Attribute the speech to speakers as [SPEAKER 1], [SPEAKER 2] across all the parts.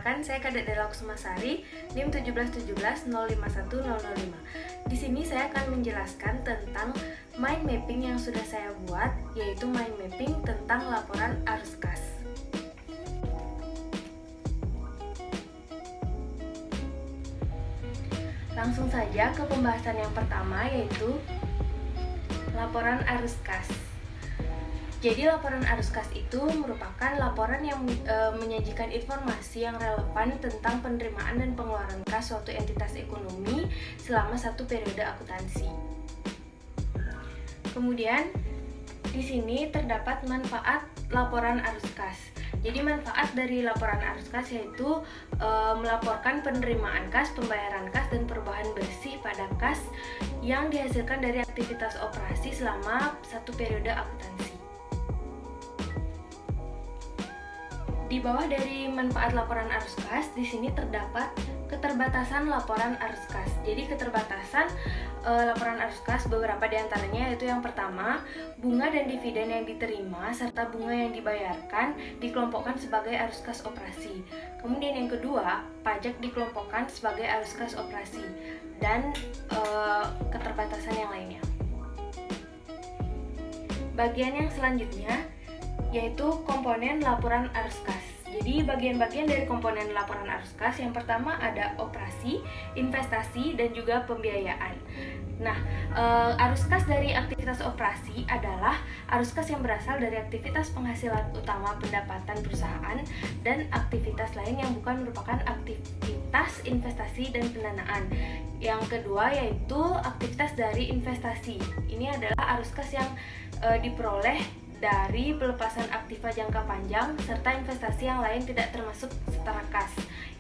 [SPEAKER 1] Perkenalkan, saya Kadek Dela Kusumasari, NIM 17170510005. Di sini saya akan menjelaskan tentang mind mapping yang sudah saya buat, yaitu mind mapping tentang laporan arus kas. Langsung saja ke pembahasan yang pertama, yaitu laporan arus kas. Jadi laporan arus kas itu merupakan laporan yang menyajikan informasi yang relevan tentang penerimaan dan pengeluaran kas suatu entitas ekonomi selama satu periode akuntansi. Kemudian di sini terdapat manfaat laporan arus kas. Jadi manfaat dari laporan arus kas yaitu melaporkan penerimaan kas, pembayaran kas, dan perubahan bersih pada kas yang dihasilkan dari aktivitas operasi selama satu periode akuntansi. Di bawah dari manfaat laporan arus kas, di sini terdapat keterbatasan laporan arus kas. Jadi keterbatasan laporan arus kas beberapa diantaranya yaitu yang pertama, bunga dan dividen yang diterima serta bunga yang dibayarkan dikelompokkan sebagai arus kas operasi. Kemudian yang kedua, pajak dikelompokkan sebagai arus kas operasi dan keterbatasan yang lainnya. Bagian yang selanjutnya yaitu komponen laporan arus kas. Jadi bagian-bagian dari komponen laporan arus kas yang pertama ada operasi, investasi, dan juga pembiayaan. Nah, arus kas dari aktivitas operasi adalah arus kas yang berasal dari aktivitas penghasilan utama pendapatan perusahaan dan aktivitas lain yang bukan merupakan aktivitas investasi dan pendanaan. Yang kedua yaitu aktivitas dari investasi. Ini adalah arus kas yang diperoleh dari pelepasan aktiva jangka panjang serta investasi yang lain tidak termasuk setara kas.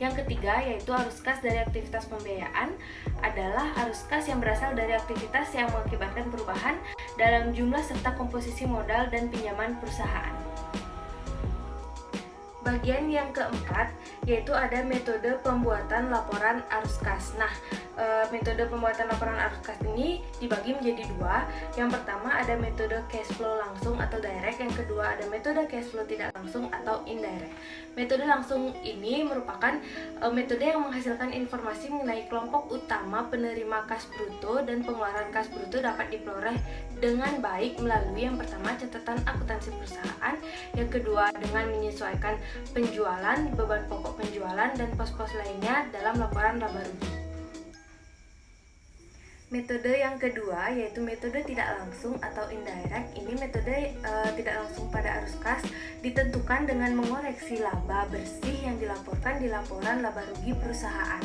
[SPEAKER 1] Yang ketiga yaitu arus kas dari aktivitas pembiayaan adalah arus kas yang berasal dari aktivitas yang mengakibatkan perubahan dalam jumlah serta komposisi modal dan pinjaman perusahaan. Bagian yang keempat yaitu ada metode pembuatan laporan arus kas. Nah, metode pembuatan laporan arus kas ini dibagi menjadi dua. Yang pertama ada metode cash flow langsung atau direct, yang kedua ada metode cash flow tidak langsung atau indirect. Metode langsung ini merupakan metode yang menghasilkan informasi mengenai kelompok utama penerima kas bruto dan pengeluaran kas bruto dapat diperoleh dengan baik melalui yang pertama catatan akuntansi perusahaan, yang kedua dengan menyesuaikan penjualan, beban pokok penjualan, dan pos-pos lainnya dalam laporan laba rugi. Metode yang kedua yaitu metode tidak langsung atau indirect. Ini metode tidak langsung pada arus kas ditentukan dengan mengoreksi laba bersih yang dilaporkan di laporan laba rugi perusahaan.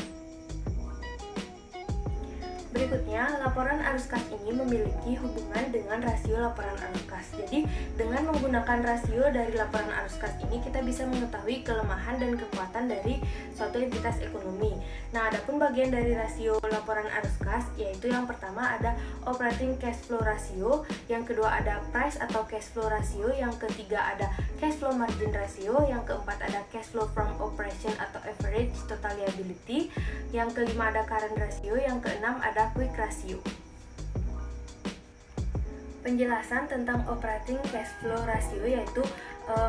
[SPEAKER 1] Berikutnya, laporan arus kas ini memiliki hubungan dengan rasio laporan arus kas. Jadi, dengan menggunakan rasio dari laporan arus kas ini, kita bisa mengetahui kelemahan dan kekuatan dari suatu entitas ekonomi. Nah, adapun bagian dari rasio laporan arus kas, yaitu yang pertama ada operating cash flow ratio, yang kedua ada price atau cash flow ratio, yang ketiga ada cash flow margin ratio, yang keempat ada cash flow from operation atau average total liability, yang kelima ada current ratio, yang keenam ada quick ratio. Penjelasan tentang operating cash flow ratio yaitu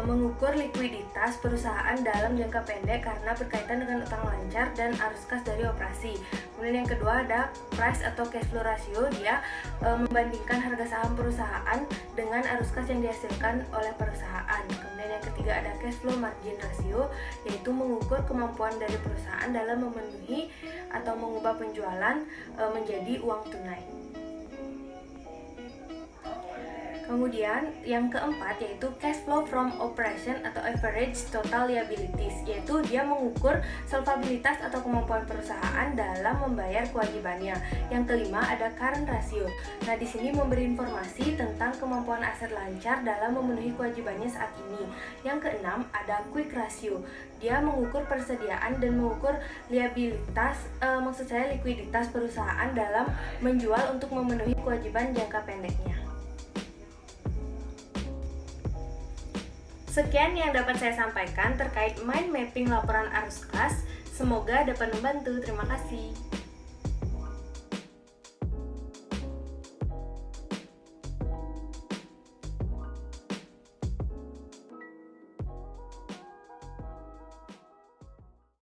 [SPEAKER 1] mengukur likuiditas perusahaan dalam jangka pendek karena berkaitan dengan utang lancar dan arus kas dari operasi. Kemudian yang kedua ada price atau cash flow ratio, dia membandingkan harga saham perusahaan dengan arus kas yang dihasilkan oleh perusahaan. Kemudian yang ketiga ada cash flow margin ratio, yaitu mengukur kemampuan dari perusahaan dalam memenuhi atau mengubah penjualan menjadi uang tunai. Kemudian yang keempat yaitu cash flow from operation atau average total liabilities, yaitu dia mengukur solvabilitas atau kemampuan perusahaan dalam membayar kewajibannya. Yang kelima ada current ratio. Nah, di sini memberi informasi tentang kemampuan aset lancar dalam memenuhi kewajibannya saat ini. Yang keenam ada quick ratio. Dia mengukur persediaan dan mengukur liabilitas, likuiditas perusahaan dalam menjual untuk memenuhi kewajiban jangka pendeknya. Sekian yang dapat saya sampaikan terkait mind mapping laporan arus kas. Semoga dapat membantu. Terima kasih.